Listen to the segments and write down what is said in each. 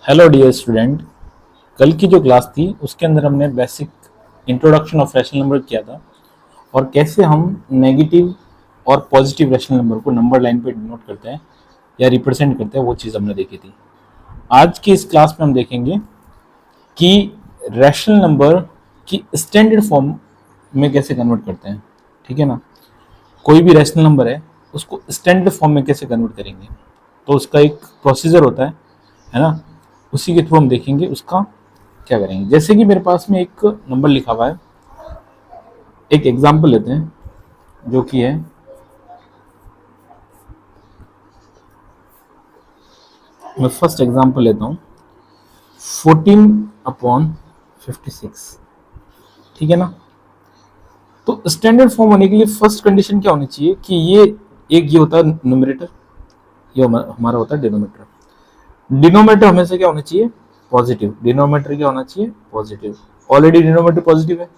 Hello dear student. कल की जो क्लास थी उसके अंदर हमने basic introduction of rational number किया था और कैसे हम नेगेटिव और पॉजिटिव रैशनल नंबर को नंबर लाइन पे डिनोट करते हैं या रिप्रेजेंट करते हैं, वो चीज़ हमने देखी थी। आज की इस क्लास में हम देखेंगे कि रैशनल नंबर की स्टैंडर्ड फॉर्म में कैसे कन्वर्ट करते हैं। ठीक है ना, कोई भी रैशनल नंबर है उसको स्टैंडर्ड फॉर्म में कैसे कन्वर्ट करेंगे, तो उसका एक प्रोसीजर होता है ना। उसी के थ्रू हम देखेंगे उसका क्या करेंगे। जैसे कि मेरे पास में एक नंबर लिखा हुआ है, एक एग्जांपल लेते हैं जो कि है मैं फर्स्ट एग्जांपल लेता हूँ 14/56। ठीक है ना, तो स्टैंडर्ड फॉर्म होने के लिए फर्स्ट कंडीशन क्या होनी चाहिए कि ये होता है न्यूमरेटर, ये हमारा होता है डिनोमिनेटर। डिनोमिनेटर हमेशा क्या होना चाहिए, पॉजिटिव। डिनोमिनेटर क्या होना चाहिए, पॉजिटिव। ऑलरेडी डिनोमिनेटर पॉजिटिव है।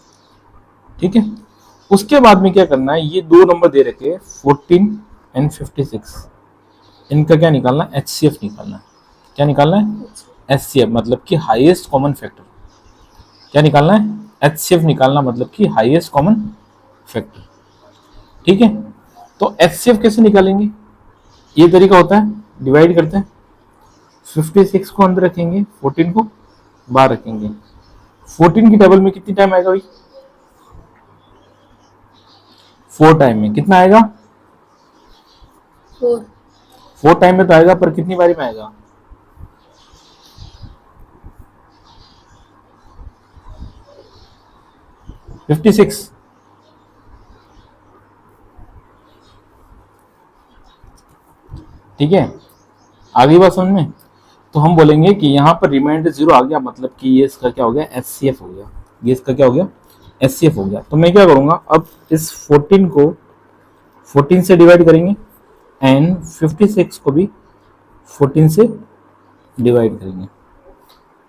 ठीक है, उसके बाद में क्या करना है, ये दो नंबर दे रखे हैं 14 एंड 56, इनका क्या निकालना है, एचसीएफ निकालना है। क्या निकालना है, एचसीएफ मतलब कि हाईएस्ट कॉमन फैक्टर। क्या निकालना है, एचसीएफ निकालना मतलब कि हाईएस्ट कॉमन फैक्टर। ठीक है, तो एचसीएफ कैसे निकालेंगे, ये तरीका होता है, डिवाइड करते हैं। 56 को अंदर रखेंगे, 14 को बाहर रखेंगे। 14 की टेबल में कितनी टाइम आएगा भाई, 4 टाइम में कितना आएगा, 4 टाइम में तो आएगा, पर कितनी बारी में आएगा, 56। ठीक है, आगे बात समझ में। तो हम बोलेंगे कि यहाँ पर रिमाइंडर 0 आ गया, मतलब कि ये इसका क्या हो गया, एचसीएफ हो गया। ये इसका क्या हो गया, एचसीएफ हो गया। तो मैं क्या करूंगा, अब इस 14 को 14 से डिवाइड करेंगे एंड 56 को भी 14 से डिवाइड करेंगे।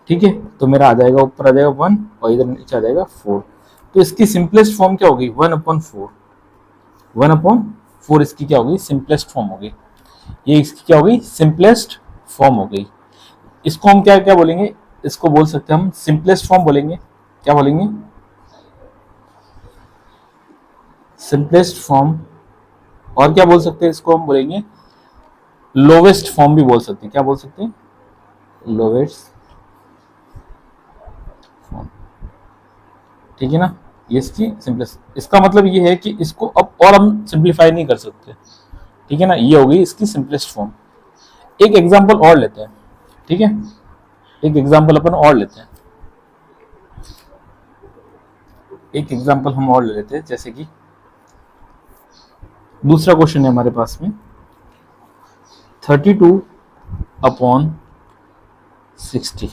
ठीक है, तो मेरा आ जाएगा, ऊपर आ जाएगा 1 और इधर नीचे आ जाएगा 4। तो इसकी सिंपलेस्ट फॉर्म क्या होगी, 1/4। 1/4 इसकी क्या होगी, सिंपलेस्ट फॉर्म होगी। ये इसकी क्या होगी, सिंपलेस्ट फॉर्म हो गई। इसको हम क्या क्या बोलेंगे, इसको बोल सकते हैं हम सिंपलेस्ट फॉर्म बोलेंगे। क्या बोलेंगे, सिंपलेस्ट फॉर्म। और क्या बोल सकते हैं, इसको हम बोलेंगे लोवेस्ट फॉर्म भी बोल सकते हैं। क्या बोल सकते हैं, लोवेस्ट फॉर्म। ठीक है ना, ये इसकी सिंपलेस्ट, इसका मतलब ये है कि इसको अब और हम सिंप्लीफाई नहीं कर सकते। ठीक है ना, ये हो गई इसकी सिंपलेस्ट फॉर्म। एक एग्जांपल और लेते हैं। ठीक है, एक एग्जांपल अपन और लेते हैं, एक एग्जांपल हम और ले लेते हैं। जैसे कि दूसरा क्वेश्चन है हमारे पास में 32/60।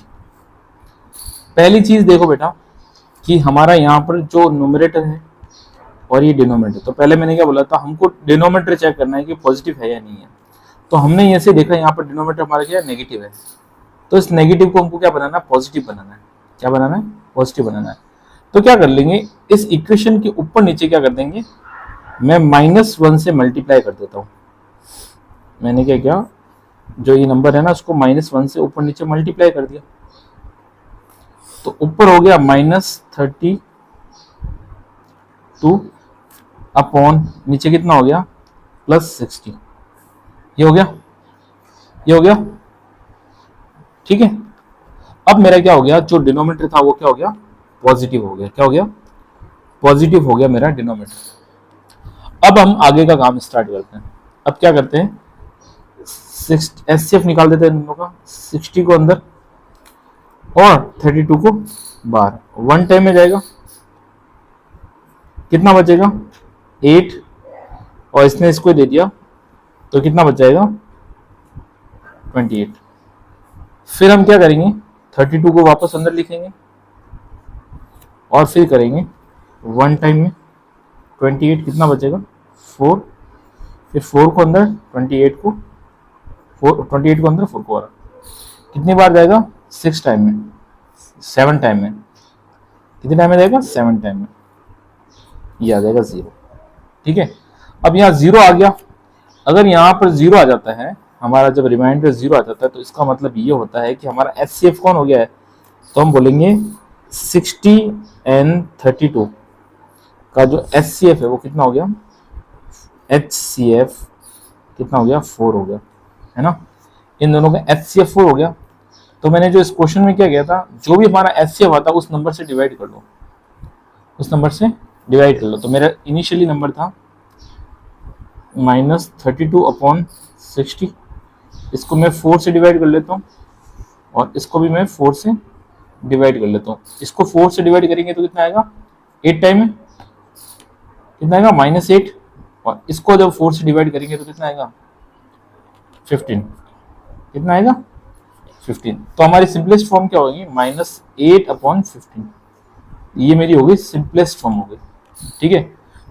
पहली चीज देखो बेटा कि हमारा यहाँ पर जो न्यूमरेटर है और ये डिनोमिनेटर, तो पहले मैंने क्या बोला था, हमको डिनोमिनेटर चेक करना है कि पॉजिटिव है या नहीं है। तो हमने ऐसे देखा यहाँ पर डिनोमिनेटर हमारा क्या नेगेटिव है, तो इस नेगेटिव को हमको क्या बनाना है, पॉजिटिव बनाना है। क्या बनाना है, पॉजिटिव बनाना है। तो क्या कर लेंगे, इस इक्वेशन के ऊपर नीचे क्या कर देंगे, मैं -1 से मल्टीप्लाई कर देता हूँ। मैंने क्या किया, जो ये नंबर है ना उसको -1 से ऊपर नीचे मल्टीप्लाई कर दिया, तो ऊपर हो गया -32 अपॉन नीचे कितना हो गया, +60। ये हो गया, ये हो गया। ठीक है, अब मेरा क्या हो गया, जो डिनोमिनेटर था वो क्या हो गया, पॉजिटिव हो गया। क्या हो गया, पॉजिटिव हो गया मेरा डिनोमिनेटर। अब हम आगे का काम स्टार्ट करते हैं। अब क्या करते हैं, एचसीएफ निकाल देते हैं दोनों का, 60 को अंदर और 32 को बाहर। 1 टाइम में जाएगा, कितना बचेगा, 8, और इसने इसको दे दिया तो कितना बच जाएगा, 28। फिर हम क्या करेंगे, 32 को वापस अंदर लिखेंगे और फिर करेंगे 1 टाइम में 28, कितना बचेगा, 4। फिर 4 को अंदर, 28 को 28 को अंदर, 4 को बाहर। कितनी बार जाएगा, 6 टाइम में, 7 टाइम में। कितने टाइम में जाएगा, 7 टाइम में। ये आ जाएगा 0। ठीक है, अब यहाँ 0 आ गया। अगर यहाँ पर 0 आ जाता है, हमारा जब रिमाइंडर 0 आ जाता है तो इसका मतलब ये होता है कि हमारा HCF कौन हो गया है, तो हम बोलेंगे 60 and 32 का जो HCF है वो कितना हो गया, HCF कितना हो गया, 4 हो गया, है ना। इन दोनों का HCF 4 हो गया। तो मैंने जो इस क्वेश्चन में क्या किया था, जो भी हमारा HCF आता है उस नंबर से डिवाइड कर लो, उस नंबर से डिवाइड कर लो। तो मेरा इनिशियली नंबर था -32/60, इसको मैं 4 से डिवाइड कर लेता हूँ और इसको भी मैं 4 से डिवाइड कर लेता हूँ। इसको 4 से डिवाइड करेंगे तो कितना आएगा, 8 टाइम है, कितना आएगा -8, और इसको जब 4 से डिवाइड करेंगे तो कितना आएगा 15, कितना आएगा 15। तो हमारी सिंपलेस्ट फॉर्म क्या होगी, -8/15, ये मेरी होगी सिंपलेस्ट फॉर्म होगी, ठीक है।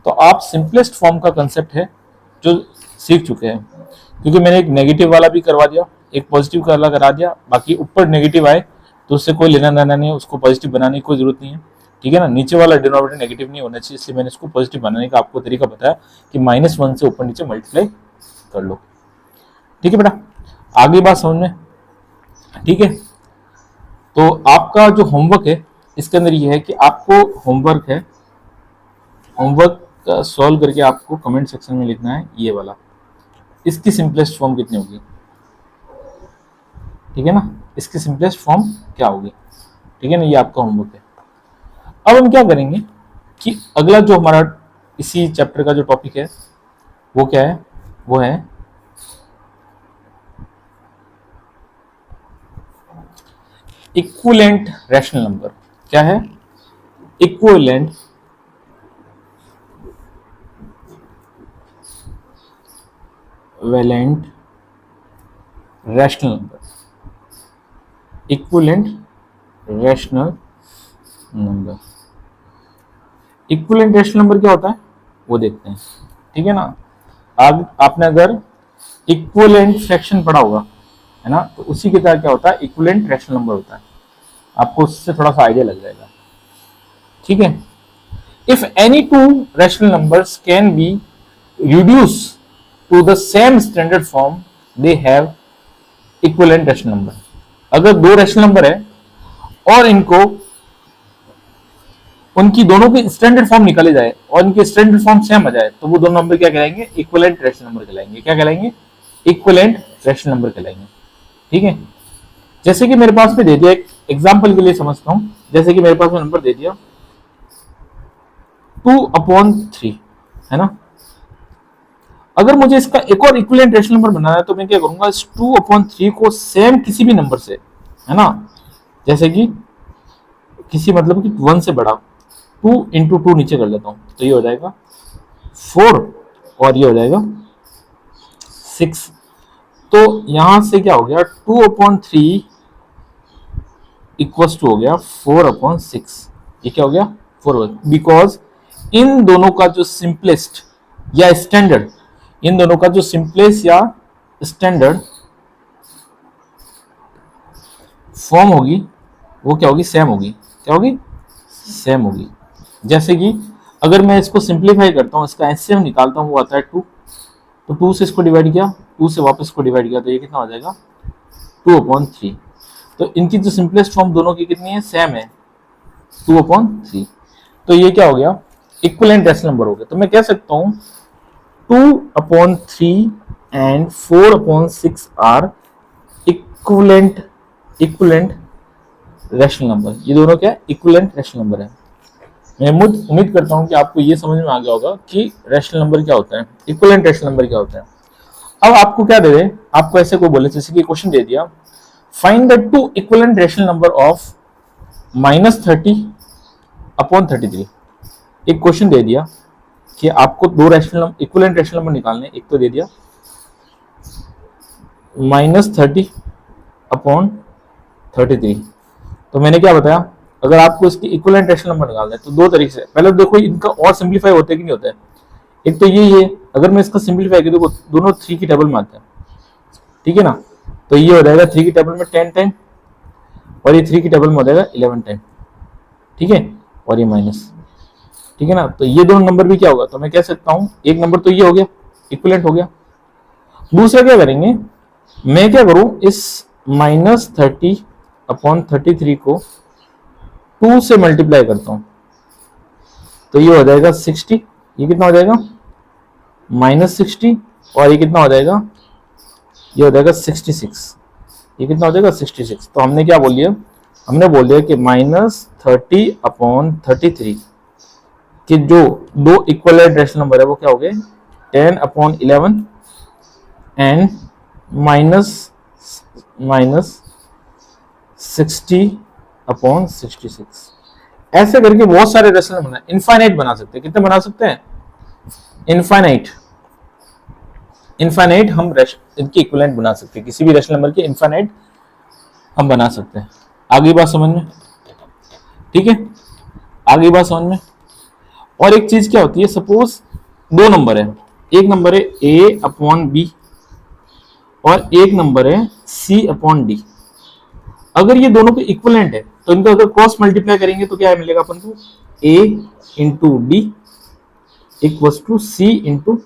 तो आप सिंपलेस्ट फॉर्म का कंसेप्ट है जो सीख चुके हैं, क्योंकि मैंने एक नेगेटिव वाला भी करवा दिया, एक पॉजिटिव वाला करा दिया, बाकी ऊपर नेगेटिव आए तो उससे कोई लेना देना नहीं है, उसको पॉजिटिव बनाने की कोई जरूरत नहीं है, ठीक है ना। नीचे वाला डिनोमिनेटर नेगेटिव नहीं होना चाहिए, इसलिए मैंने इसको पॉजिटिव बनाने का आपको तरीका बताया कि -1 से ऊपर नीचे मल्टीप्लाई कर लो, ठीक है बेटा। आगे बात समझ में, ठीक है। तो आपका जो होमवर्क है इसके अंदर ये है कि आपको होमवर्क है, होमवर्क सॉल्व करके आपको कमेंट सेक्शन में लिखना है ये वाला, इसकी सिंपलेस्ट फॉर्म कितनी होगी, ठीक है ना, इसकी सिंपलेस्ट फॉर्म क्या होगी, ठीक है ना, ये आपका होमवर्क है। अब हम क्या करेंगे कि अगला जो हमारा इसी चैप्टर का जो टॉपिक है वो क्या है, वो है इक्विवेलेंट रैशनल नंबर। क्या है, इक्विवेलेंट वैलेंट rational number, equivalent rational number. Equivalent rational number क्या होता है वो देखते हैं, ठीक है ना। अब आपने अगर इक्विवेलेंट फ्रैक्शन पढ़ा होगा, है ना, तो उसी के तरह क्या होता है, इक्विवेलेंट रैशनल नंबर होता है, आपको उससे थोड़ा सा आइडिया लग जाएगा, ठीक है। If any two rational numbers can be reduce to the same standard form they have equivalent rational number. अगर दो रैशनल नंबर है और इनको उनकी दोनों की स्टैंडर्ड फॉर्म निकाले जाए और इनकी स्टैंडर्ड फॉर्म सेम आ जाए तो वो दोनों नंबर क्या कहलाएंगे, इक्विवेलेंट रैशनल नंबर कहलाएंगे। क्या कहलाएंगे, इक्विवेलेंट रैशनल नंबर कहलाएंगे, ठीक है। जैसे कि मेरे पास में दे दिया, एक एग्जांपल के लिए समझता हूं, जैसे कि मेरे पास में नंबर दे दिया 2/3, है ना। अगर मुझे इसका एक और इक्विवेलेंट रैशनल नंबर बनाना है तो मैं क्या करूंगा, इस 2/3 को सेम किसी भी नंबर से, है ना, जैसे कि किसी मतलब कि 1 से बड़ा, 2 × 2 नीचे कर लेता हूं, तो ये हो जाएगा 4 और ये हो जाएगा 6। तो यहां से क्या हो गया, 2/3 इक्वल्स टू हो गया 4/6। ये क्या हो गया, 4, बिकॉज इन दोनों का जो सिंपलेस्ट या स्टैंडर्ड, इन दोनों का जो सिंपलेस्ट या स्टैंडर्ड फॉर्म होगी वो क्या होगी, सेम होगी। क्या होगी, सेम होगी। जैसे कि अगर मैं इसको सिंप्लीफाई करता हूं, इसका एचसीएफ निकालता हूं, वो आता है 2, तो 2 से इसको डिवाइड किया, 2 से वापस इसको डिवाइड किया, तो ये कितना हो जाएगा 2/3। तो इनकी जो सिंपलेस्ट फॉर्म दोनों की कितनी है, सेम है, 2/3। तो ये क्या हो गया, इक्विवेलेंट रैशनल नंबर हो गया। तो मैं कह सकता हूं 2/3 and 4/6 are equivalent rational number. ये दोनों क्या, इक्विवेलेंट रैशनल नंबर है। मैं उम्मीद करता हूं कि आपको ये समझ में आ गया होगा कि रैशनल नंबर क्या होता है, इक्विवेलेंट रैशनल नंबर क्या होता है। अब आपको क्या दे दे, आपको ऐसे कोई बोले, जैसे कि क्वेश्चन दे दिया, find the two equivalent rational number of -30/33। एक क्वेश्चन दे दिया कि आपको दो रैशनल इक्विवेलेंट रैशनल नंबर निकालने, एक तो दे दिया -30/33। तो मैंने क्या बताया, अगर आपको इसकी इक्विवेलेंट रैशनल नंबर निकालना है तो दो तरीके से, पहले देखो इनका और सिंप्लीफाई होता है कि नहीं होता है। एक तो ये अगर मैं इसका सिंप्लीफाई करूँ, देखो दोनों 3 की टेबल में आते हैं, ठीक है ना। तो ये हो जाएगा 3 की टेबल में 10 टाइम और ये 3 की टेबल में हो जाएगा 11 टाइम, ठीक है, और ये माइनस, ठीक है ना। तो ये दोनों नंबर भी क्या होगा, तो मैं कह सकता हूं एक नंबर तो ये हो गया, इक्विवेलेंट हो गया। दूसरा क्या करेंगे, मैं क्या करूं, इस -30/33 को 2 से मल्टीप्लाई करता हूं, तो ये हो जाएगा 60। ये कितना हो जाएगा, -60, और ये कितना हो जाएगा, ये हो जाएगा 66। ये कितना हो जाएगा, 66। तो हमने क्या बोल दिया, हमने बोल दिया कि -30/33 कि जो दो इक्वलेंट रेशनल नंबर है वो क्या हो गए, 10/11 एंड माइनस माइनस 60/66। ऐसे करके बहुत सारे रेशनल नंबर इनफाइनाइट बना सकते हैं। कितने बना सकते हैं, इनफाइनाइट। इनफाइनाइट हम इनकी इक्विवेलेंट बना सकते हैं, किसी भी रेशनल नंबर की इनफाइनाइट हम बना सकते हैं। आगे बात समझ में, ठीक है, आगे बात समझ में। और एक चीज क्या होती है, सपोज दो नंबर है, एक नंबर है A/B और एक नंबर है C/D। अगर ये दोनों के इक्विवेलेंट है तो इनका अगर क्रॉस मल्टीप्लाई करेंगे तो क्या मिलेगा अपन को, A/D equals to C/B।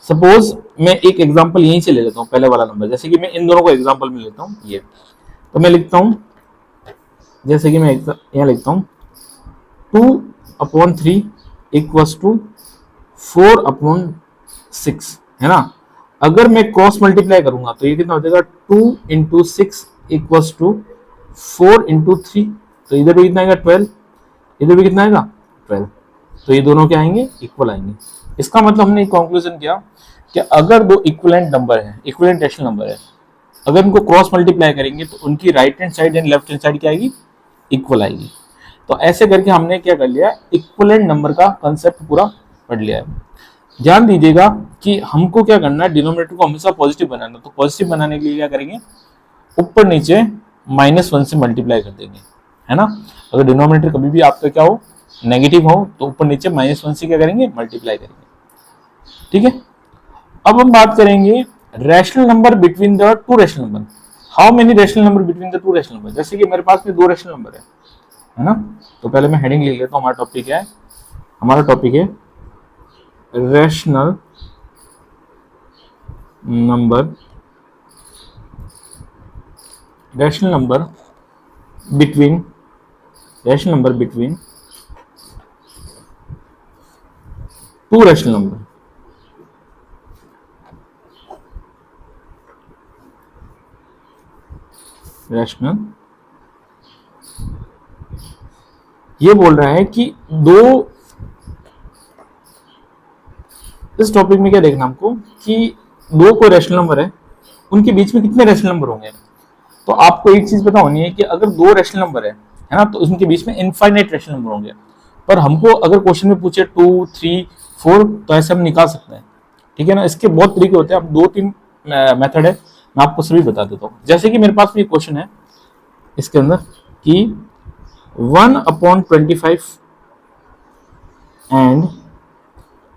Suppose मैं एक एग्जांपल यहीं से ले लेता हूं, पहले वाला नंबर, जैसे कि मैं इन दोनों को एग्जांपल में लेता हूं ये, तो मैं लिखता हूं, जैसे कि मैं यहां लिखता हूं 2/3 इक्वल्स टू 4/6, है ना। अगर मैं क्रॉस मल्टीप्लाई करूंगा तो ये कितना हो जाएगा, 2 × 6 इक्वल्स टू 4 × 3, तो इधर भी कितना आएगा 12, इधर भी कितना आएगा 12, तो ये दोनों क्या आएंगे, इक्वल आएंगे। इसका मतलब हमने एक कंक्लूजन किया कि अगर दो इक्विवेलेंट नंबर है, इक्विवेलेंट रेशनल नंबर है, अगर इनको क्रॉस मल्टीप्लाई करेंगे तो उनकी right hand side and left hand side क्या आएगी, इक्वल आएगी। तो ऐसे करके हमने क्या कर लिया, इक्विवेलेंट नंबर का कंसेप्ट पूरा पढ़ लिया है। ध्यान दीजिएगा कि हमको क्या करना है, डिनोमिनेटर को हमेशा पॉजिटिव बनाना। तो पॉजिटिव बनाने के लिए क्या करेंगे, ऊपर नीचे -1 से मल्टीप्लाई कर देंगे, है ना। अगर डिनोमिनेटर कभी भी आपका क्या हो, नेगेटिव हो, तो ऊपर नीचे -1 से क्या करेंगे, मल्टीप्लाई करेंगे, ठीक है। अब हम बात करेंगे rational number between the two rational number. How many rational number between the two rational number. जैसे कि मेरे पास में दो रैशनल नंबर है ना। तो पहले मैं हेडिंग लिख लेता हूं, हमारा टॉपिक क्या है, हमारा टॉपिक है rational number, rational number between two rational number. Rational ये बोल रहा है कि दो, इस टॉपिक में क्या देखना हमको कि दो कोई रैशनल नंबर है, उनके बीच में कितने रैशनल नंबर होंगे। तो आपको एक चीज पता होनी है कि अगर दो रैशनल नंबर है ना, तो उनके बीच में इनफाइनाइट रैशनल नंबर होंगे। पर हमको अगर क्वेश्चन में पूछे 2, 3, 4, तो ऐसे हम निकाल सकते हैं, ठीक है ना। इसके बहुत तरीके होते हैं, अब 2-3 मेथड है, मैं आपको सभी बता देता हूँ। जैसे कि मेरे पास में क्वेश्चन है इसके अंदर कि 1/25 एंड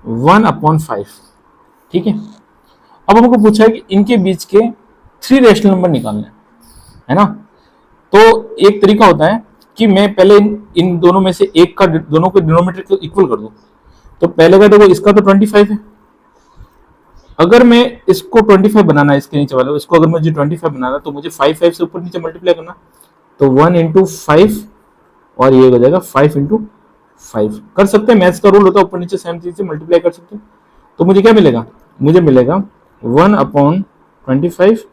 1/5, ठीक है। अब हमको पूछा है कि इनके बीच के 3 रैशनल नंबर निकालने है ना। तो एक तरीका होता है कि मैं पहले इन दोनों में से एक का, दोनों के डिनोमिनेटर को इक्वल कर दूं। तो पहले का देखो, इसका तो 25 है, अगर मैं इसको 25 बनाना है, इसके नीचे वाले इसको अगर मुझे 25 बनाना है, तो मुझे 5 से ऊपर नीचे मल्टीप्लाई करना। तो 1 × 5 और ये हो जाएगा 5 × 5। कर सकते हैं, मैथ्स का रूल होता है, ऊपर नीचे सेम चीज से मल्टीप्लाई कर सकते हैं। तो मुझे क्या मिलेगा, मुझे मिलेगा 1/25,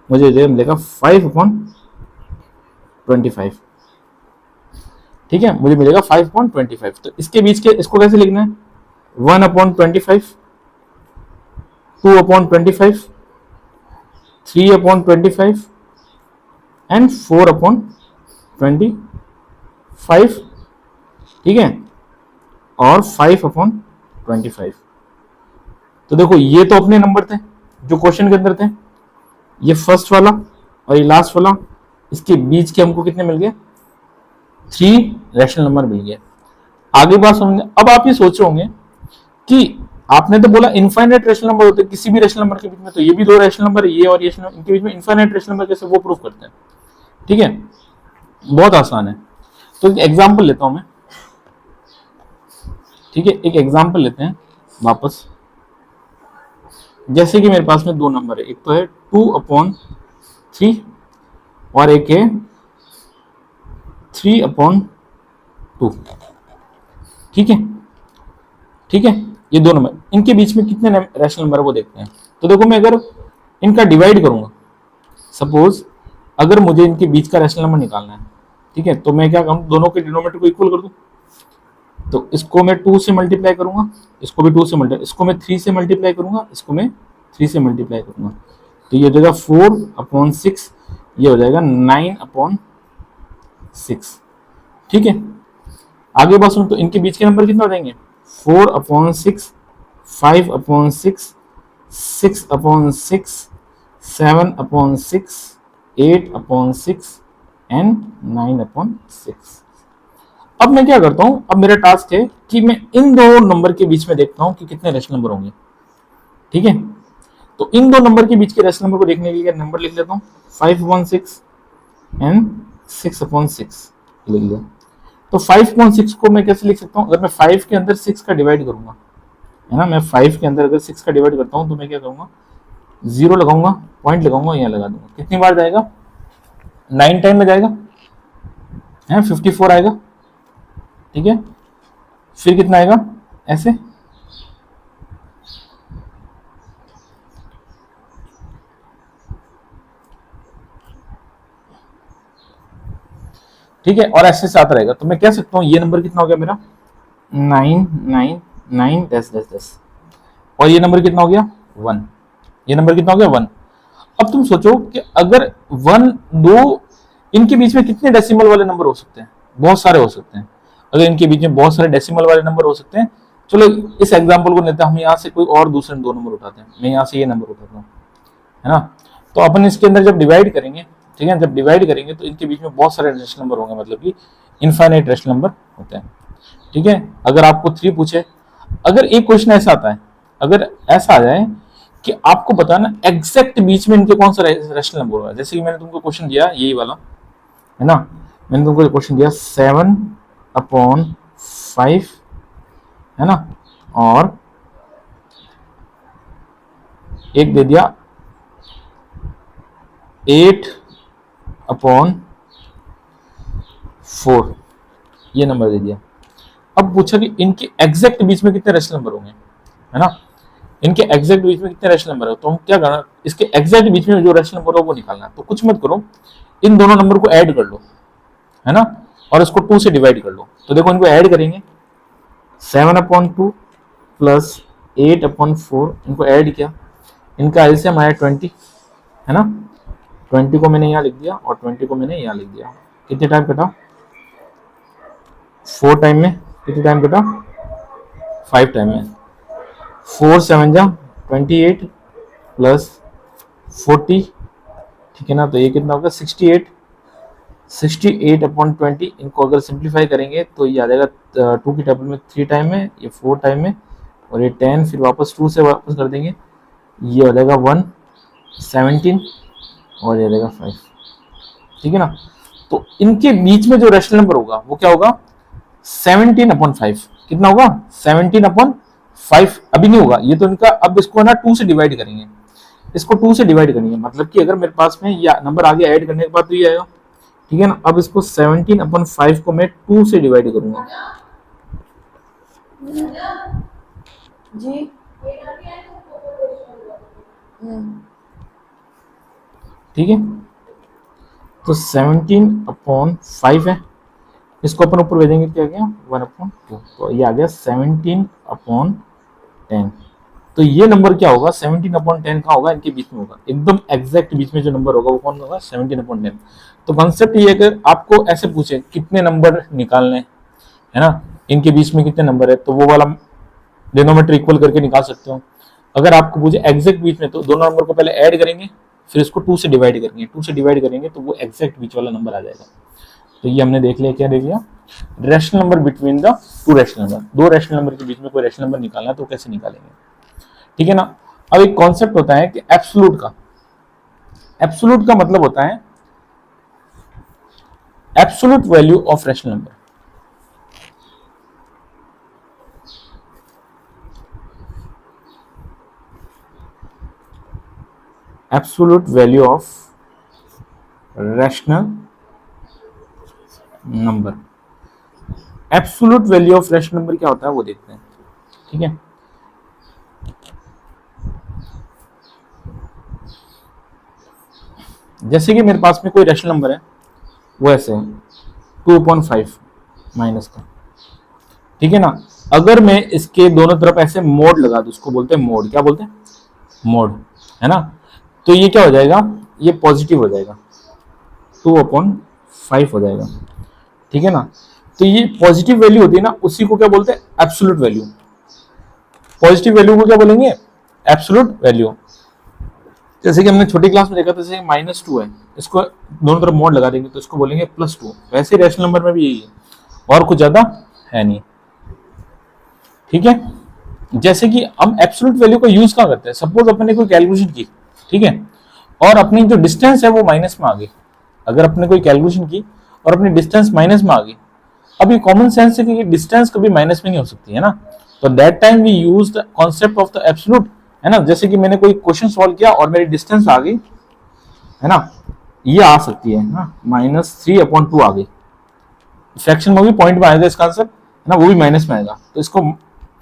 मुझे मिलेगा 5/25, ठीक है, मुझे मिलेगा 5/25। तो इसके बीच के इसको कैसे लिखना है, 1/25, 2/25, 3/25 एंड 4/25, ठीक है, और 5/25। तो देखो ये तो अपने नंबर थे जो क्वेश्चन के अंदर थे, ये फर्स्ट वाला और ये लास्ट वाला, इसके बीच के हमको कितने मिल गए, 3 रैशनल नंबर मिल गए। आगे बात समझे। अब आप ये सोच रहे होंगे कि आपने तो बोला इनफाइनाइट रैशनल नंबर होते हैं किसी भी रैशनल नंबर के बीच में, तो ये भी दो रैशनल नंबर है, ये और ये, इनके बीच में इनफाइनाइट रैशनल नंबर कैसे, वो प्रूफ करते हैं, ठीक है। बहुत आसान है। तो एक एग्जांपल लेता हूं मैं, ठीक है, एक एग्जांपल लेते हैं वापस। जैसे कि मेरे पास में दो नंबर है, एक तो है 2/3 और एक है 3/2। ठीक है, ठीक है, ये दो नंबर, इनके बीच में कितने रैशनल नंबर है वो देखते हैं। तो देखो मैं अगर इनका डिवाइड करूंगा, सपोज अगर मुझे इनके बीच का रैशनल नंबर निकालना है, ठीक है, तो मैं क्या करूँ, दोनों के डिनोमिनेटर को इक्वल कर दूं। तो इसको मैं 2 से मल्टीप्लाई करूंगा, इसको भी 2 से मल्टीप्लाई, इसको मैं 3 से मल्टीप्लाई करूंगा, इसको मैं 3 से मल्टीप्लाई करूंगा, तो ये हो जाएगा 4/6, ये हो जाएगा 9/6। ठीक है, आगे बात सुनो, तो इनके बीच के नंबर कितने हो जाएंगे, 4/6, 5/6, 6/6, 7/6, 8/6 एंड 9/6। अब मैं क्या करता हूं, अब मेरा टास्क है कि मैं इन दो नंबर के बीच में देखता हूं कि कितने रेशनल नंबर होंगे। ठीक है, तो इन दो नंबर के बीच के रेशनल नंबर को देखने के लिए नंबर लिख लेता हूं, 5/6 एंड 6/6 लिख लिया। तो 5/6 को मैं कैसे लिख सकता हूं, अगर मैं 5 के अंदर 6 का डिवाइड करूंगा, है ना, मैं 5 के अंदर अगर 6 का डिवाइड करता हूं तो मैं क्या करूंगा, 0 लगाऊंगा, पॉइंट लगाऊंगा, यहाँ लगा दूंगा, कितनी बार जाएगा, 9 टाइम में जाएगा, है 54 आएगा। ठीक है, फिर कितना आएगा, ऐसे, ठीक है, और ऐसे से आता रहेगा। तो मैं कह सकता हूँ ये नंबर कितना हो गया मेरा, 999 डैश डैश डैश, और ये नंबर कितना हो गया, 1। ये नंबर कितना हो गया, 1। अब तुम सोचो कि अगर 1 2, इनके बीच में कितने डेसिमल वाले नंबर हो सकते हैं, बहुत सारे हो सकते हैं। अगर इनके बीच में बहुत सारे डेसिमल वाले नंबर हो सकते हैं, चलो इस एग्जांपल को लेते हैं, हम यहाँ से कोई और दूसरे दो नंबर उठाते हैं, मैं यहाँ से ये नंबर उठाता हूँ, है ना। तो अपन इसके अंदर जब डिवाइड करेंगे, ठीक है, जब डिवाइड करेंगे तो इनके बीच में बहुत सारे रेशनल नंबर होंगे, मतलब कि इनफाइनाइट रेशनल नंबर होते हैं। ठीक है, अगर आपको 3 पूछे, अगर एक क्वेश्चन ऐसा आता है, अगर ऐसा आ जाए कि आपको बताना एग्जैक्ट बीच में इनके कौन सा रेशनल नंबर होगा, जैसे कि मैंने तुमको क्वेश्चन दिया यही वाला, है ना, मैंने तुमको क्वेश्चन दिया 7/5, है ना, और एक दे दिया 8/4, ये नंबर दे दिया। अब पूछा कि इनके एग्जैक्ट बीच में कितने रेशनल नंबर होंगे, है ना, इनके एग्जैक्ट बीच में कितने रेशनल नंबर है, तो हम क्या करना, इसके एग्जैक्ट बीच में जो रेशनल नंबर हो वो निकालना है। तो कुछ मत करो, इन दोनों नंबर को ऐड कर लो, है ना, और इसको 2 से डिवाइड कर लो। तो देखो इनको ऐड करेंगे, 7/2 प्लस 8/4, इनको ऐड किया, इनका एलसीएम आया 20, है ना, 20 को मैंने यहाँ लिख दिया और 20 को मैंने यहाँ लिख दिया। कितने टाइम कटा, 4 टाइम में, कितने टाइम कटा, 5 टाइम में, 4 7 जा 28 प्लस 40, ठीक है ना, तो ये कितना होगा 68, 68/20, इनको अगर सिंप्लीफाई करेंगे तो ये आ जाएगा 2 की टेबल में 3 टाइम में, ये 4 टाइम में, और ये 10, फिर वापस 2 से वापस कर देंगे, ये हो जाएगा 117, और ये हो जाएगा 5। ठीक है ना, तो इनके बीच में जो रेशनल नंबर होगा वो क्या होगा, 17/5। कितना होगा, 17/5। अभी नहीं होगा ये तो इनका, अब इसको ना 2 से डिवाइड करेंगे, इसको 2 से डिवाइड करेंगे, मतलब कि अगर मेरे पास में या नंबर आगे ऐड करने के बाद तो ये आएगा। ठीक है ना, अब इसको 17/5 को मैं 2 से डिवाइड करूंगा जी। ठीक है, तो 17/5 है, इसको अपन ऊपर भेजेंगे, क्या गया 1/2, तो ये आ गया 17/10। तो ये नंबर क्या होगा, 17/10 का होगा, इनके बीच में होगा, एकदम एग्जैक्ट बीच में जो नंबर होगा वो कौन होगा, 17/10। तो कॉन्सेप्ट ये, अगर आपको ऐसे पूछे कितने नंबर निकालने, है ना, इनके बीच में कितने नंबर है, तो वो वाला डिनोमिनेटर इक्वल करके निकाल सकते हो। अगर आपको पूछे एग्जैक्ट बीच में, तो दोनों नंबर को पहले ऐड करेंगे, फिर इसको 2 से डिवाइड करेंगे, 2 से डिवाइड करेंगे तो वो एग्जैक्ट बीच वाला नंबर आ जाएगा। तो ये हमने देख लिया, क्या देख लिया, rational number between the two rational number, दो रेशनल नंबर के बीच में कोई रेशनल नंबर निकालना है तो कैसे निकालेंगे। ठीक है ना, अब एक कॉन्सेप्ट होता है कि एब्सोल्यूट का, एब्सोल्यूट का मतलब होता है absolute value of rational number. Absolute value of rational number. Absolute value of rational number क्या होता है वो देखते हैं, ठीक है। जैसे कि मेरे पास में कोई रैशनल नंबर है, वो ऐसे है 2/5 माइनस का, ठीक है ना। अगर मैं इसके दोनों तरफ ऐसे मोड लगा दूं, उसको बोलते हैं मोड, क्या बोलते हैं, मोड, है ना। तो ये क्या हो जाएगा, ये पॉजिटिव हो जाएगा, 2/5 हो जाएगा, ठीक है ना। तो ये पॉजिटिव वैल्यू होती है ना, उसी को क्या बोलते हैं, एब्सोल्यूट वैल्यू। पॉजिटिव वैल्यू को क्या बोलेंगे, एब्सोल्यूट वैल्यू। जैसे कि हमने छोटी क्लास में देखा था, जैसे -2 है, इसको दोनों तरफ मोड लगा देंगे तो इसको बोलेंगे +2। वैसे रैशनल नंबर में भी यही है, और कुछ ज्यादा है नहीं, ठीक है। जैसे कि हम एब्सोल्यूट वैल्यू को यूज कहाँ करते हैं, सपोज अपने कोई कैलकुलेशन की, ठीक है, और अपनी जो डिस्टेंस है वो माइनस में आ गई। अगर अपने कोई कैलकुलेशन की और अपनी डिस्टेंस माइनस में आ गई, अब ये कॉमन सेंस है कि डिस्टेंस कभी माइनस में नहीं हो सकती, है ना। तो that time we use the concept of the absolute, है ना। जैसे कि मैंने कोई क्वेश्चन सॉल्व किया और मेरी डिस्टेंस आ गई, है ना, ये आ सकती है ना, -3/2 आ गई। फ्रैक्शन में भी पॉइंट में आएगा इसका आंसर, है ना, वो भी माइनस में आएगा। तो इसको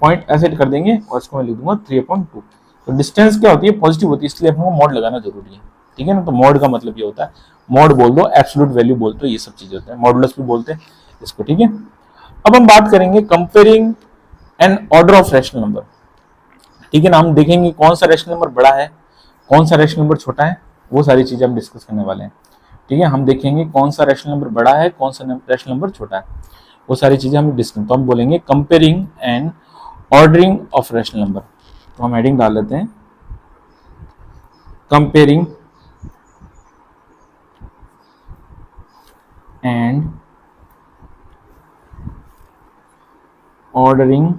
पॉइंट ऐसे कर देंगे और इसको मैं लिख दूंगा 3/2। तो डिस्टेंस क्या होती है, पॉजिटिव होती है, इसलिए हमको मॉड लगाना जरूरी है, ठीक है ना। तो मॉड का मतलब ये होता है, मॉड बोल दो, एब्सोल्यूट वैल्यू बोल दो, ये सब चीजें होते हैं, मॉडुलस भी बोलते हैं इसको, ठीक है। अब हम बात करेंगे comparing and order of rational number, ठीक है ना। हम देखेंगे कौन सा रैशनल नंबर बड़ा है, कौन सा रैशनल नंबर छोटा है, वो सारी चीजें हम डिस्कस करने वाले हैं, ठीक है। हम देखेंगे कौन सा रैशनल नंबर बड़ा है, कौन सा रैशनल नंबर छोटा है, वो सारी चीजें हम डिस्कस। तो हम बोलेंगे comparing and ordering of rational number. तो हम हेडिंग डाल लेते हैं, comparing and ordering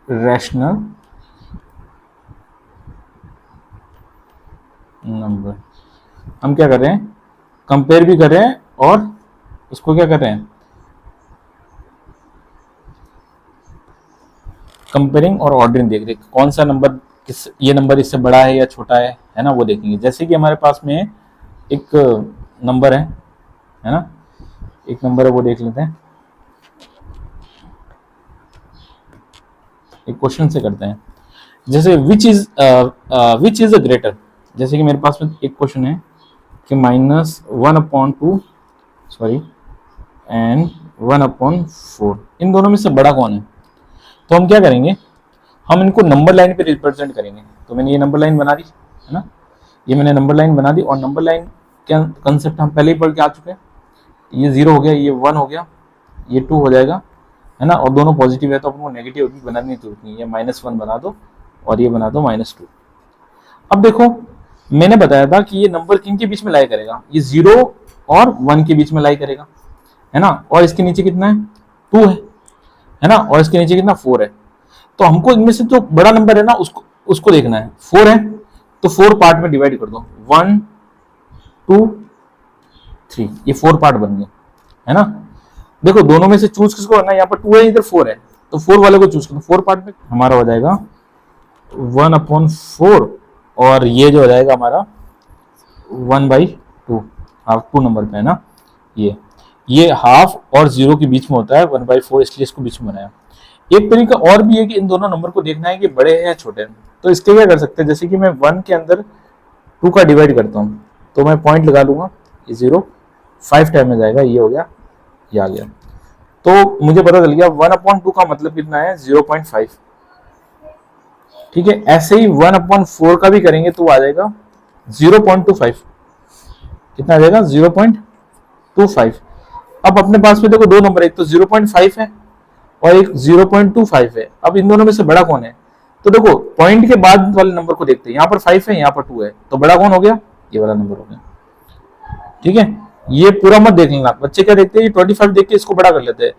rational number. हम क्या कर रहे हैं, कंपेयर भी कर रहे हैं और उसको क्या कर रहे हैं, कंपेयरिंग और ऑर्डरिंग देख रहे हैं कौन सा नंबर किस, ये नंबर इससे बड़ा है या छोटा है ना, वो देखेंगे। जैसे कि हमारे पास में एक नंबर है ना, एक नंबर है, वो देख लेते हैं, एक क्वेश्चन से करते हैं। जैसे विच इज अ ग्रेटर, जैसे कि मेरे पास में एक क्वेश्चन है कि -1/2 सॉरी एंड 1/4, इन दोनों में से बड़ा कौन है। तो हम क्या करेंगे, हम इनको नंबर लाइन पे रिप्रेजेंट करेंगे। तो मैंने ये नंबर लाइन बना दी, है ना, ये मैंने नंबर लाइन बना दी, और नंबर लाइन क्या कंसेप्ट हम पहले ही पढ़ के आ चुके हैं। ये 0 हो गया, ये 1 हो गया, ये 2 हो जाएगा, है ना, और दोनों पॉजिटिव है तो अपन को नेगेटिव भी बनाने की जरूरत नहीं है, -1 बना दो और ये बना दो -2। अब देखो, मैंने बताया था कि ये नंबर किन के बीच में लाई करेगा, ये 0 और 1 के बीच में लाई करेगा, है ना, और इसके नीचे कितना है, 2 है ना, और इसके नीचे कितना, 4 है। तो हमको इनमें से जो बड़ा नंबर है ना, उसको उसको देखना है। 4 है तो 4 पार्ट में डिवाइड कर दो, 1 2 3, ये 4 पार्ट बन गए, है ना। देखो दोनों में से चूज किसको करना है, यहाँ पर 2 है, इधर 4 है, तो 4 वाले को चूज करो। 4 पार्ट में हमारा हो जाएगा 1/4, और ये जो हो जाएगा हमारा 1/2, हाफ 2 नंबर पे है ना, ये हाफ और 0 के बीच में होता है 1/4, इसलिए इसको बीच में बनाया। एक तरीका और भी है कि इन दोनों नंबर को देखना है कि बड़े हैं या छोटे हैं। तो इसके क्या कर सकते हैं, जैसे कि मैं 1 के अंदर 2 का डिवाइड करता हूँ, तो मैं पॉइंट लगा लूंगा, ये 0 5 टाइम में जाएगा, ये हो गया, ये आ गया। तो मुझे पता चल गया 1/2 का मतलब कितना है, 0.5, ठीक है। ऐसे ही 1/4 का भी करेंगे तो आ जाएगा 0.25, कितना आ जाएगा, 0.25। अब अपने पास में देखो दो नंबर, एक तो 0.5 है और एक 0.25 है। अब इन दोनों में से बड़ा कौन है, तो देखो पॉइंट के बाद वाले नंबर को देखते हैं, यहाँ पर 5 है, यहाँ पर 2 है, तो बड़ा कौन हो गया, ये वाला नंबर हो गया, ठीक है। ये पूरा मत देख लेना, बच्चे क्या देखते हैं, 25 देख के इसको बड़ा कर लेते हैं।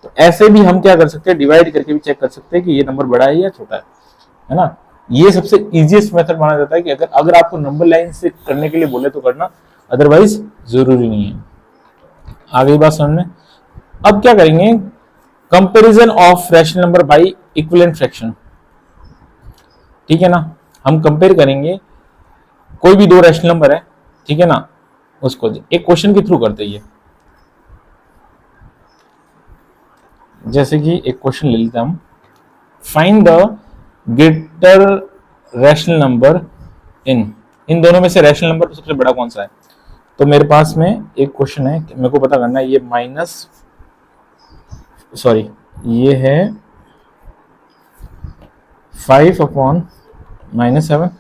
तो ऐसे भी हम क्या कर सकते हैं, डिवाइड करके भी चेक कर सकते हैं कि ये नंबर बड़ा है या छोटा है ना। ये सबसे इजीएस्ट मेथड माना जाता है कि अगर आपको नंबर लाइन से करने के लिए बोले तो करना, अदरवाइज जरूरी नहीं है। आ गई बात समझ में। अब क्या करेंगे, comparison of rational number by equivalent fraction. ठीक है ना। हम कंपेयर करेंगे कोई भी दो रैशनल नंबर है, ठीक है ना, उसको एक क्वेश्चन के थ्रू करते हैं। जैसे कि एक क्वेश्चन ले लेते हैं हम, find the greater rational number इन इन दोनों में से रैशनल नंबर सबसे बड़ा कौन सा है। तो मेरे पास में एक क्वेश्चन है, मेरे को पता करना है, ये ये है 5/-7,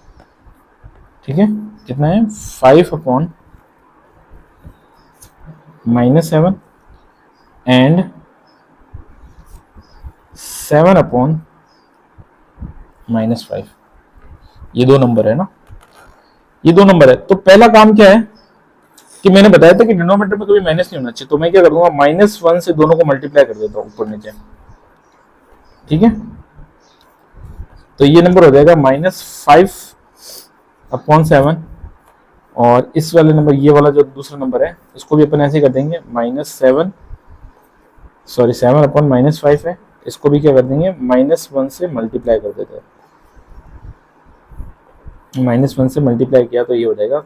ठीक है, कितना है 5/-7 एंड 7/-5, ये दो नंबर है ना, ये दो नंबर है। तो पहला काम क्या है कि मैंने बताया था कि डिनोमिनेटर में कभी माइनस नहीं होना चाहिए, तो मैं क्या कर दूंगा, -1 से दोनों को मल्टीप्लाई कर देता हूं ऊपर नीचे, ठीक है। तो ये नंबर हो जाएगा -5/7, और इस वाले नंबर, ये वाला जो दूसरा नंबर है, इसको भी अपन ऐसे कर देंगे -7/-5 है, इसको भी क्या कर देंगे, -1 से मल्टीप्लाई कर देते हैं। -1 से मल्टीप्लाई किया तो ये हो जाएगा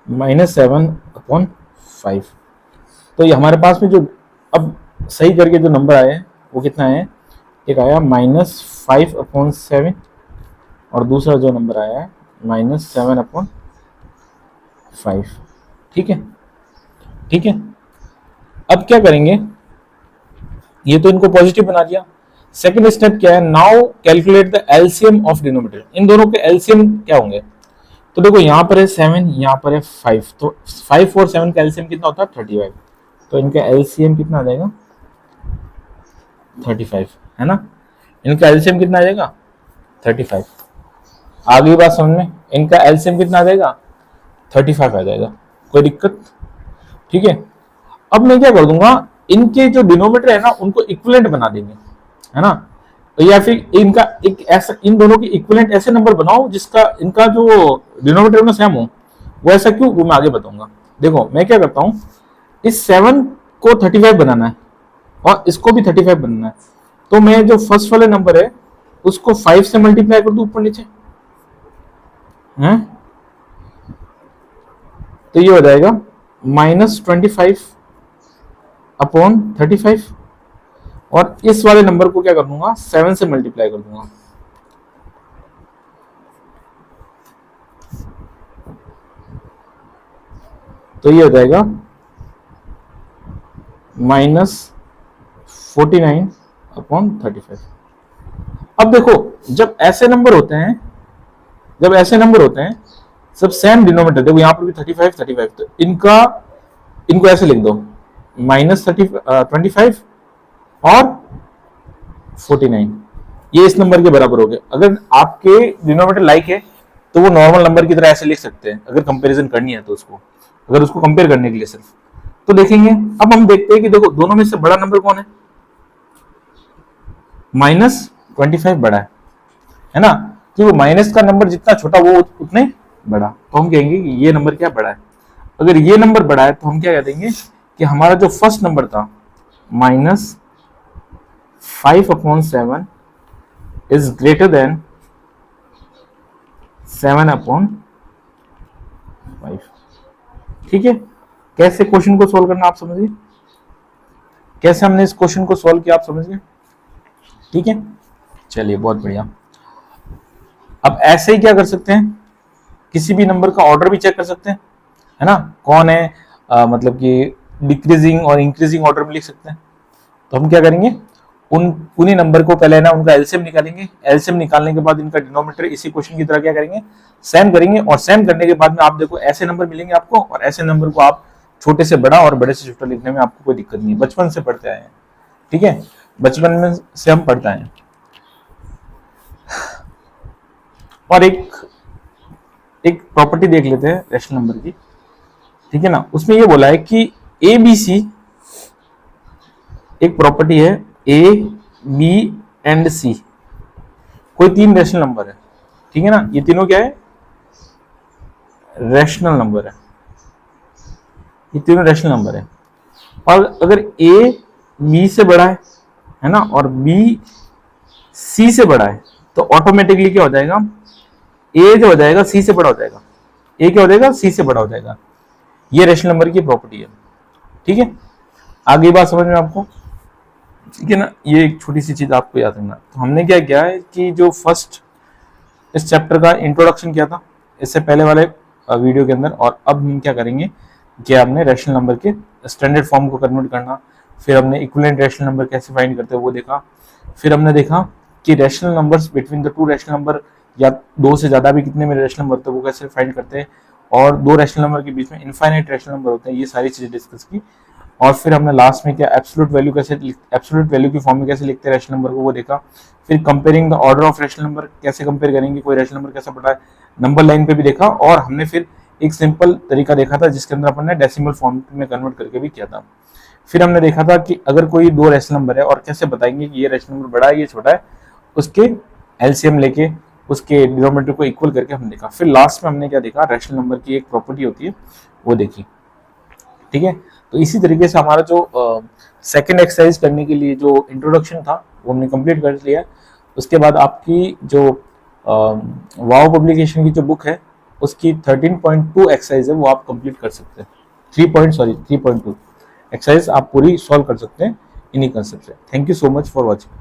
-7/5। तो ये हमारे पास में जो अब सही करके जो नंबर आए हैं वो कितना है, एक आया -5/7 और दूसरा जो नंबर आया है -7/5, ठीक है, ठीक है। अब क्या करेंगे, ये तो इनको पॉजिटिव बना दिया। सेकंड स्टेप क्या है, now calculate the LCM of denominator. इन दोनों के एलसीएम क्या होंगे, तो देखो यहाँ पर है 7, यहाँ पर है 5, तो 5 और 7 का एलसीएम कितना होता है 35, तो इनका एलसीएम कितना आ जाएगा 35, है ना, इनका एलसीएम कितना आ जाएगा 35। आगे बात समझ में, इनका एलसीएम कितना आ जाएगा 35 आ जाएगा, कोई दिक्कत, ठीक है। अब मैं क्या कर दूंगा, इनके जो डिनोमिनेटर है ना उनको इक्विवेलेंट बना देंगे, है ना, या फिर इनका एक ऐसा, इन दोनों की इक्विवेलेंट ऐसे नंबर बनाओ जिसका इनका जो डिनोमिनेटर में सेम हो। वो ऐसा क्यों, वो मैं आगे बताऊंगा। देखो मैं क्या करता हूं, इस 7 को 35 बनाना है और इसको भी 35 बनाना है, तो मैं जो फर्स्ट वाले नंबर है उसको 5 से मल्टीप्लाई कर दूं ऊपर नीचे, हैं, तो ये हो जाएगा -25/35, और इस वाले नंबर को क्या कर दूंगा 7 से मल्टीप्लाई कर दूंगा, तो ये हो जाएगा -49/35। अब देखो जब ऐसे नंबर होते हैं, सब सेम डिनोमिनेटर, देखो यहाँ पर भी 35, तो इनको ऐसे लिख दो -25 और 49, ये इस नंबर के बराबर हो गए। अगर आपके डिनोमिनेटर लाइक है तो वो नॉर्मल नंबर की तरह ऐसे लिख सकते हैं, अगर कंपैरिजन करनी है तो उसको, अगर उसको कंपेयर करने के लिए सिर्फ, तो देखेंगे। अब हम देखते हैं कि देखो दोनों में से बड़ा नंबर कौन है, -25 बड़ा है ना, कि वो माइनस का नंबर जितना छोटा वो उतने बड़ा, तो हम कहेंगे कि ये नंबर क्या बड़ा है। अगर ये नंबर बड़ा है तो हम क्या कह देंगे कि हमारा जो फर्स्ट नंबर था -5/7 इज ग्रेटर देन 7/5, ठीक है। कैसे क्वेश्चन को सोल्व करना आप समझ गए, कैसे हमने इस क्वेश्चन को सोल्व किया आप समझ गए, ठीक है, चलिए बहुत बढ़िया। अब ऐसे ही क्या कर सकते हैं, किसी भी नंबर का ऑर्डर भी चेक कर सकते हैं, है ना, कौन है मतलब कि डिक्रीजिंग और इंक्रीजिंग ऑर्डर में लिख सकते हैं। तो हम क्या करेंगे, उन्हीं नंबर को पहले ना उनका एलसीएम निकालेंगे, एलसीएम निकालने के बाद इनका डिनोमिनेटर इसी क्वेश्चन की तरह क्या करेंगे, सेम करेंगे, और सेम करने के बाद में आप देखो ऐसे नंबर मिलेंगे आपको, और ऐसे नंबर को आप छोटे से बड़ा और बड़े से छोटा लिखने में आपको कोई दिक्कत नहीं, बचपन से पढ़ते आए हैं, ठीक है, बचपन में से हम पढ़ते आए हैं। और एक प्रॉपर्टी देख लेते हैं रैशनल नंबर की, ठीक है ना, उसमें ये बोला है कि ए बी सी, एक प्रॉपर्टी है ए बी एंड सी, कोई तीन रैशनल नंबर है, ठीक है ना, ये तीनों क्या है, रैशनल नंबर है, ये तीनों रैशनल नंबर है। और अगर ए बी से बड़ा है ना, और बी सी से बड़ा है, तो ऑटोमेटिकली क्या हो जाएगा, ए क्या हो जाएगा, सी से बड़ा हो जाएगा, ए क्या हो जाएगा, सी से बड़ा हो जाएगा। ये रैशनल नंबर की प्रॉपर्टी है। ठीक है, आगे बात समझ में आपको, ठीक है ना। ये एक छोटी सी चीज आपको याद रखना। तो हमने क्या किया है कि जो फर्स्ट इस चैप्टर का इंट्रोडक्शन किया था इससे पहले वाले वीडियो के अंदर, और अब हम क्या करेंगे कि हमने रैशनल नंबर के स्टैंडर्ड फॉर्म को कन्वर्ट करना, फिर हमने इक्विवेलेंट रैशनल नंबर कैसे फाइंड करते हैं वो देखा, फिर हमने देखा कि rational numbers between the two rational number, या दो से ज्यादा भी कितने में रैशनल नंबर होते हैं वो कैसे फाइंड करते हैं, और दो रैशनल नंबर के बीच में इनफाइनाइट रैशनल नंबर होते हैं, ये सारी चीजें डिस्कस की। और फिर हमने लास्ट में क्या एब्सोल्यूट वैल्यू कैसे, एब्सोल्यूट वैल्यू की फॉर्म में कैसे लिखते हैं रैशनल नंबर को वो देखा। फिर comparing the order of rational number, कैसे कंपेयर करेंगे कोई रैशनल नंबर कैसा बड़ा है, नंबर लाइन पे भी देखा। और हमने फिर एक सिंपल तरीका देखा था जिसके अंदर अपन ने डेसिमल फॉर्म में कन्वर्ट करके भी किया था। फिर हमने देखा था कि अगर कोई दो रैशनल नंबर है और कैसे बताएंगे कि ये रैशनल नंबर बड़ा है ये छोटा है, उसके एलसीएम लेके उसके डिनोमिनेटर को इक्वल करके हमने देखा। फिर लास्ट में हमने क्या देखा, रैशनल नंबर की एक प्रॉपर्टी होती है वो देखी। ठीक है, तो इसी तरीके से हमारा जो सेकंड एक्सरसाइज करने के लिए जो इंट्रोडक्शन था वो हमने कंप्लीट कर लिया। उसके बाद आपकी जो वाव पब्लिकेशन की जो बुक है उसकी 13.2 एक्सरसाइज है वो आप कंप्लीट कर सकते हैं। 3.2 एक्सरसाइज आप पूरी सॉल्व कर सकते हैं इन्हीं कंसेप्ट से। Thank you so much for watching.